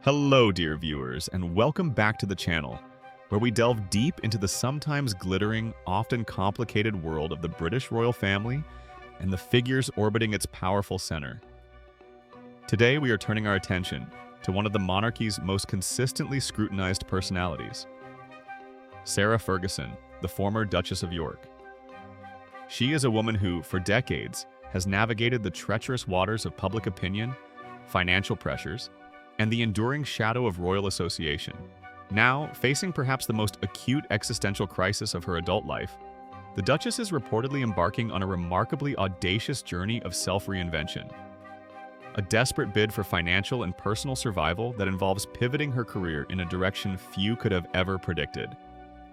Hello, dear viewers, and welcome back to the channel, where we delve deep into the sometimes glittering, often complicated world of the British royal family and the figures orbiting its powerful center. Today, we are turning our attention to one of the monarchy's most consistently scrutinized personalities, Sarah Ferguson, the former Duchess of York. She is a woman who, for decades, has navigated the treacherous waters of public opinion, financial pressures, and the enduring shadow of royal association. Now, facing perhaps the most acute existential crisis of her adult life, the Duchess is reportedly embarking on a remarkably audacious journey of self-reinvention. A desperate bid for financial and personal survival that involves pivoting her career in a direction few could have ever predicted.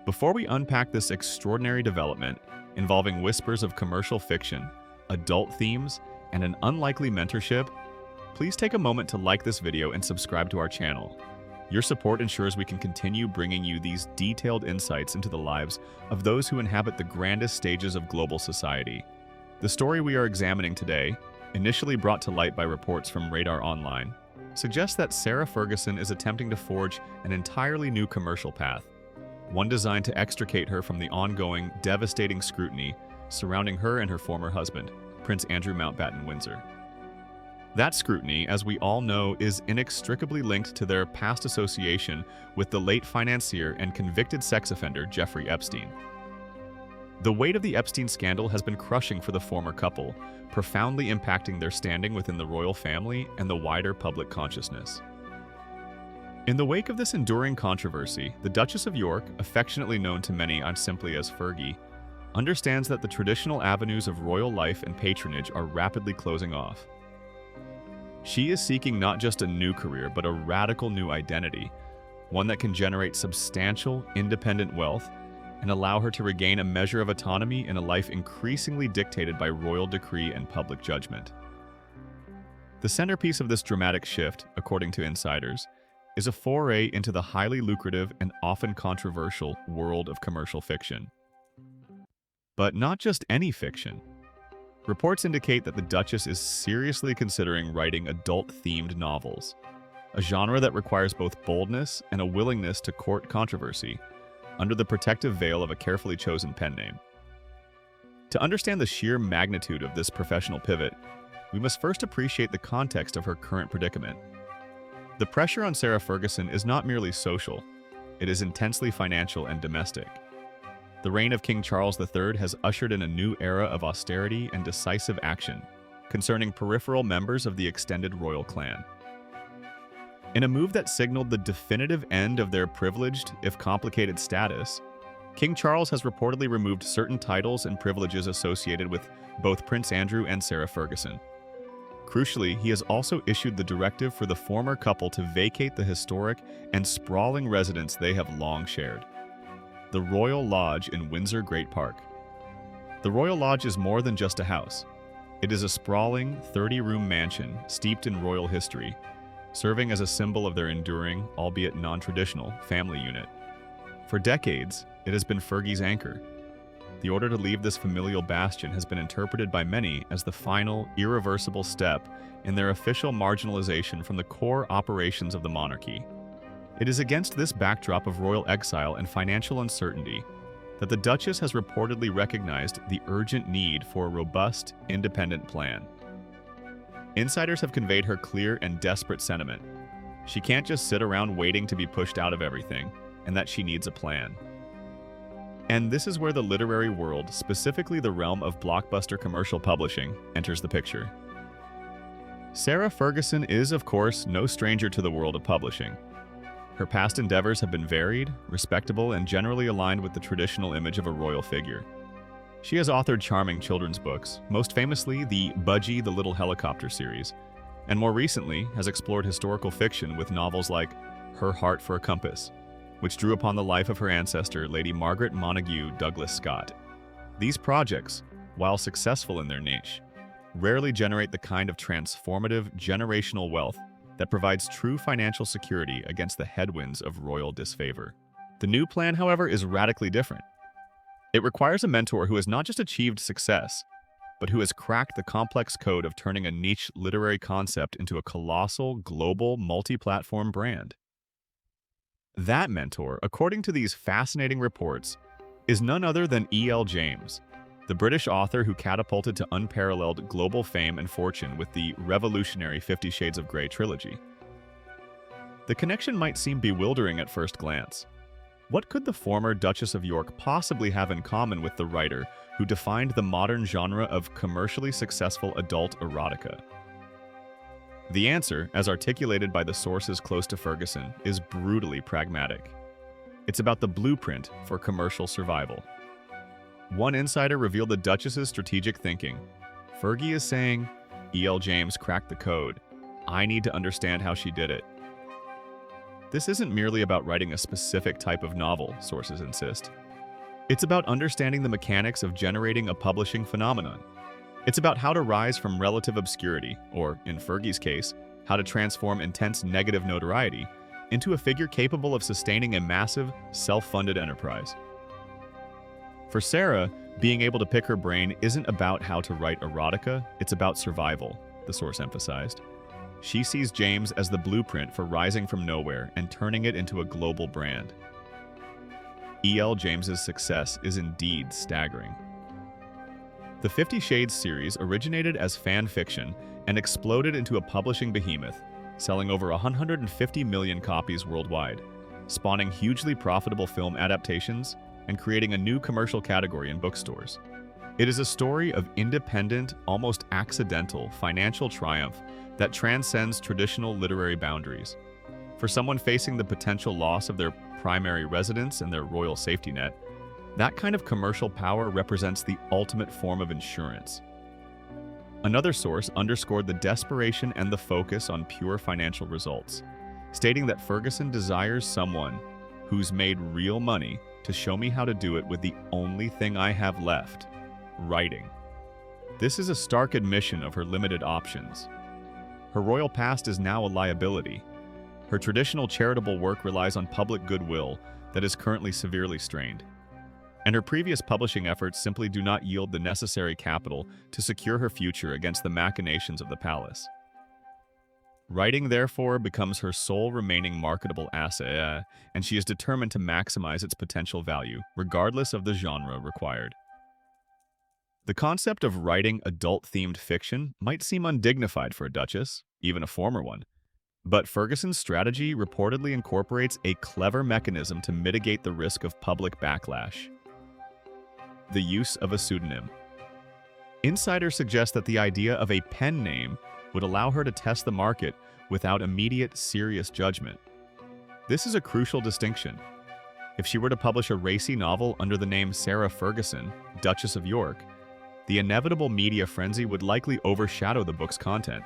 Before we unpack this extraordinary development, involving whispers of commercial fiction, adult themes, and an unlikely mentorship, please take a moment to like this video and subscribe to our channel. Your support ensures we can continue bringing you these detailed insights into the lives of those who inhabit the grandest stages of global society. The story we are examining today, initially brought to light by reports from Radar Online, suggests that Sarah Ferguson is attempting to forge an entirely new commercial path, one designed to extricate her from the ongoing, devastating scrutiny surrounding her and her former husband, Prince Andrew Mountbatten-Windsor. That scrutiny, as we all know, is inextricably linked to their past association with the late financier and convicted sex offender Jeffrey Epstein. The weight of the Epstein scandal has been crushing for the former couple, profoundly impacting their standing within the royal family and the wider public consciousness. In the wake of this enduring controversy, the Duchess of York, affectionately known to many simply as Fergie, understands that the traditional avenues of royal life and patronage are rapidly closing off. She is seeking not just a new career, but a radical new identity, one that can generate substantial, independent wealth and allow her to regain a measure of autonomy in a life increasingly dictated by royal decree and public judgment. The centerpiece of this dramatic shift, according to insiders, is a foray into the highly lucrative and often controversial world of commercial fiction. But not just any fiction. Reports indicate that the Duchess is seriously considering writing adult-themed novels, a genre that requires both boldness and a willingness to court controversy under the protective veil of a carefully chosen pen name. To understand the sheer magnitude of this professional pivot, we must first appreciate the context of her current predicament. The pressure on Sarah Ferguson is not merely social, it is intensely financial and domestic. The reign of King Charles III has ushered in a new era of austerity and decisive action concerning peripheral members of the extended royal clan. In a move that signaled the definitive end of their privileged, if complicated, status, King Charles has reportedly removed certain titles and privileges associated with both Prince Andrew and Sarah Ferguson. Crucially, he has also issued the directive for the former couple to vacate the historic and sprawling residence they have long shared, the Royal Lodge in Windsor Great Park. The Royal Lodge is more than just a house. It is a sprawling, 30-room mansion steeped in royal history, serving as a symbol of their enduring, albeit non-traditional, family unit. For decades, it has been Fergie's anchor. The order to leave this familial bastion has been interpreted by many as the final, irreversible step in their official marginalization from the core operations of the monarchy. It is against this backdrop of royal exile and financial uncertainty that the Duchess has reportedly recognized the urgent need for a robust, independent plan. Insiders have conveyed her clear and desperate sentiment. She can't just sit around waiting to be pushed out of everything, and that she needs a plan. And this is where the literary world, specifically the realm of blockbuster commercial publishing, enters the picture. Sarah Ferguson is, of course, no stranger to the world of publishing. Her past endeavors have been varied, respectable, and generally aligned with the traditional image of a royal figure. She has authored charming children's books, most famously the Budgie the Little Helicopter series, and more recently has explored historical fiction with novels like Her Heart for a Compass, which drew upon the life of her ancestor, Lady Margaret Montague Douglas Scott. These projects, while successful in their niche, rarely generate the kind of transformative generational wealth that provides true financial security against the headwinds of royal disfavor. The new plan, however, is radically different. It requires a mentor who has not just achieved success, but who has cracked the complex code of turning a niche literary concept into a colossal, global, multi-platform brand. That mentor, according to these fascinating reports, is none other than E.L. James, the British author who catapulted to unparalleled global fame and fortune with the revolutionary 50 Shades of Grey trilogy. The connection might seem bewildering at first glance. What could the former Duchess of York possibly have in common with the writer who defined the modern genre of commercially successful adult erotica? The answer, as articulated by the sources close to Ferguson, is brutally pragmatic. It's about the blueprint for commercial survival. One insider revealed the Duchess's strategic thinking. Fergie is saying, E.L. James cracked the code. I need to understand how she did it. This isn't merely about writing a specific type of novel, sources insist. It's about understanding the mechanics of generating a publishing phenomenon. It's about how to rise from relative obscurity, or, in Fergie's case, how to transform intense negative notoriety into a figure capable of sustaining a massive, self-funded enterprise. For Sarah, being able to pick her brain isn't about how to write erotica, it's about survival, the source emphasized. She sees James as the blueprint for rising from nowhere and turning it into a global brand. E.L. James's success is indeed staggering. The 50 Shades series originated as fan fiction and exploded into a publishing behemoth, selling over 150 million copies worldwide, spawning hugely profitable film adaptations and creating a new commercial category in bookstores. It is a story of independent, almost accidental financial triumph that transcends traditional literary boundaries. For someone facing the potential loss of their primary residence and their royal safety net, that kind of commercial power represents the ultimate form of insurance. Another source underscored the desperation and the focus on pure financial results, stating that Ferguson desires someone who's made real money to show me how to do it with the only thing I have left, writing. This is a stark admission of her limited options. Her royal past is now a liability. Her traditional charitable work relies on public goodwill that is currently severely strained. And her previous publishing efforts simply do not yield the necessary capital to secure her future against the machinations of the palace. Writing, therefore, becomes her sole remaining marketable asset, and she is determined to maximize its potential value, regardless of the genre required. The concept of writing adult-themed fiction might seem undignified for a duchess, even a former one. But Ferguson's strategy reportedly incorporates a clever mechanism to mitigate the risk of public backlash: the use of a pseudonym. Insiders suggest that the idea of a pen name would allow her to test the market without immediate, serious judgment. This is a crucial distinction. If she were to publish a racy novel under the name Sarah Ferguson, Duchess of York, the inevitable media frenzy would likely overshadow the book's content,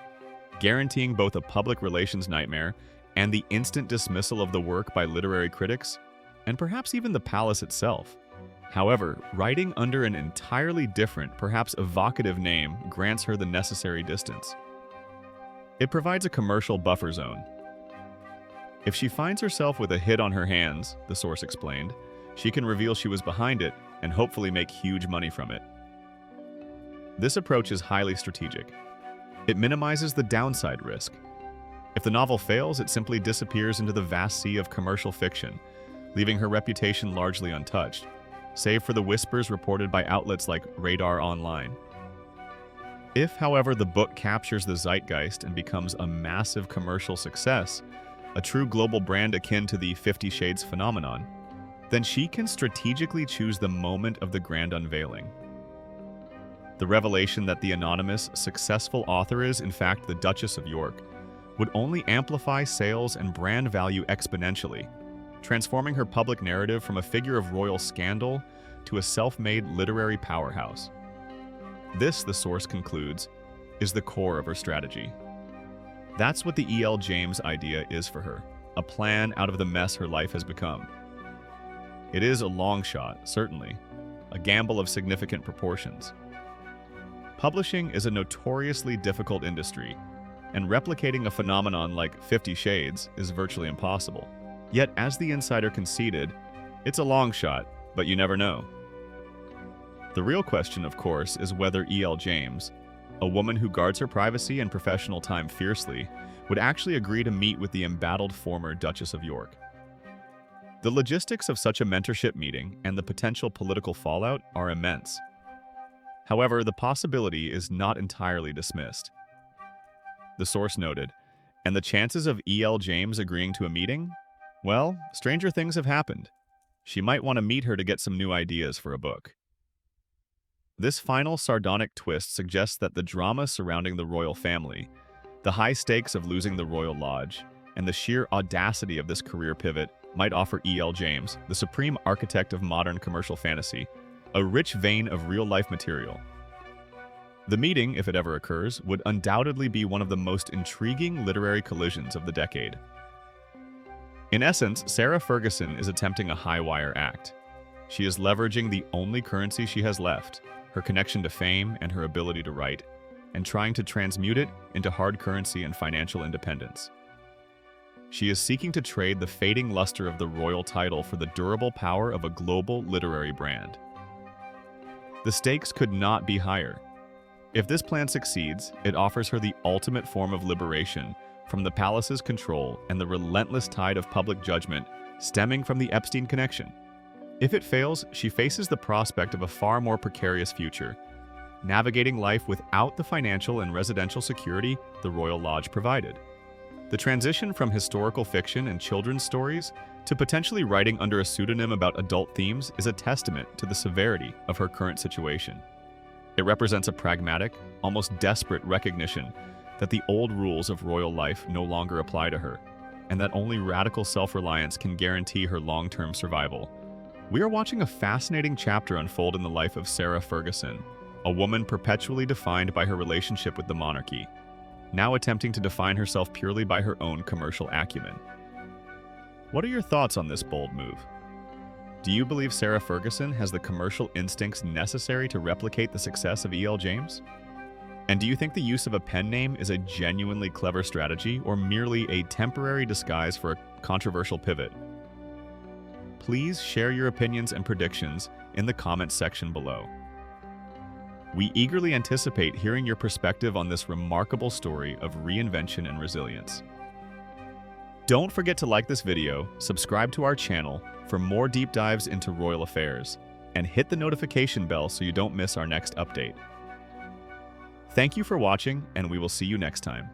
guaranteeing both a public relations nightmare and the instant dismissal of the work by literary critics, and perhaps even the palace itself. However, writing under an entirely different, perhaps evocative name grants her the necessary distance. It provides a commercial buffer zone. If she finds herself with a hit on her hands, the source explained, she can reveal she was behind it and hopefully make huge money from it. This approach is highly strategic. It minimizes the downside risk. If the novel fails, it simply disappears into the vast sea of commercial fiction, leaving her reputation largely untouched, save for the whispers reported by outlets like Radar Online. If, however, the book captures the zeitgeist and becomes a massive commercial success, a true global brand akin to the 50 Shades phenomenon, then she can strategically choose the moment of the grand unveiling. The revelation that the anonymous, successful author is, in fact, the Duchess of York, would only amplify sales and brand value exponentially, transforming her public narrative from a figure of royal scandal to a self-made literary powerhouse. This, the source concludes, is the core of her strategy. That's what the E.L. James idea is for her, a plan out of the mess her life has become. It is a long shot, certainly, a gamble of significant proportions. Publishing is a notoriously difficult industry, and replicating a phenomenon like 50 Shades is virtually impossible. Yet, as the insider conceded, it's a long shot, but you never know. The real question, of course, is whether E.L. James, a woman who guards her privacy and professional time fiercely, would actually agree to meet with the embattled former Duchess of York. The logistics of such a mentorship meeting and the potential political fallout are immense. However, the possibility is not entirely dismissed. The source noted, and the chances of E.L. James agreeing to a meeting? Well, stranger things have happened. She might want to meet her to get some new ideas for a book. This final sardonic twist suggests that the drama surrounding the royal family, the high stakes of losing the royal lodge, and the sheer audacity of this career pivot might offer E.L. James, the supreme architect of modern commercial fantasy, a rich vein of real-life material. The meeting, if it ever occurs, would undoubtedly be one of the most intriguing literary collisions of the decade. In essence, Sarah Ferguson is attempting a high-wire act. She is leveraging the only currency she has left, her connection to fame and her ability to write, and trying to transmute it into hard currency and financial independence. She is seeking to trade the fading luster of the royal title for the durable power of a global literary brand. The stakes could not be higher. If this plan succeeds, it offers her the ultimate form of liberation from the palace's control and the relentless tide of public judgment stemming from the Epstein connection. If it fails, she faces the prospect of a far more precarious future, navigating life without the financial and residential security the Royal Lodge provided. The transition from historical fiction and children's stories to potentially writing under a pseudonym about adult themes is a testament to the severity of her current situation. It represents a pragmatic, almost desperate recognition that the old rules of royal life no longer apply to her, and that only radical self-reliance can guarantee her long-term survival. We are watching a fascinating chapter unfold in the life of Sarah Ferguson, a woman perpetually defined by her relationship with the monarchy, now attempting to define herself purely by her own commercial acumen. What are your thoughts on this bold move? Do you believe Sarah Ferguson has the commercial instincts necessary to replicate the success of E.L. James? And do you think the use of a pen name is a genuinely clever strategy or merely a temporary disguise for a controversial pivot? Please share your opinions and predictions in the comments section below. We eagerly anticipate hearing your perspective on this remarkable story of reinvention and resilience. Don't forget to like this video, subscribe to our channel for more deep dives into royal affairs, and hit the notification bell so you don't miss our next update. Thank you for watching, and we will see you next time.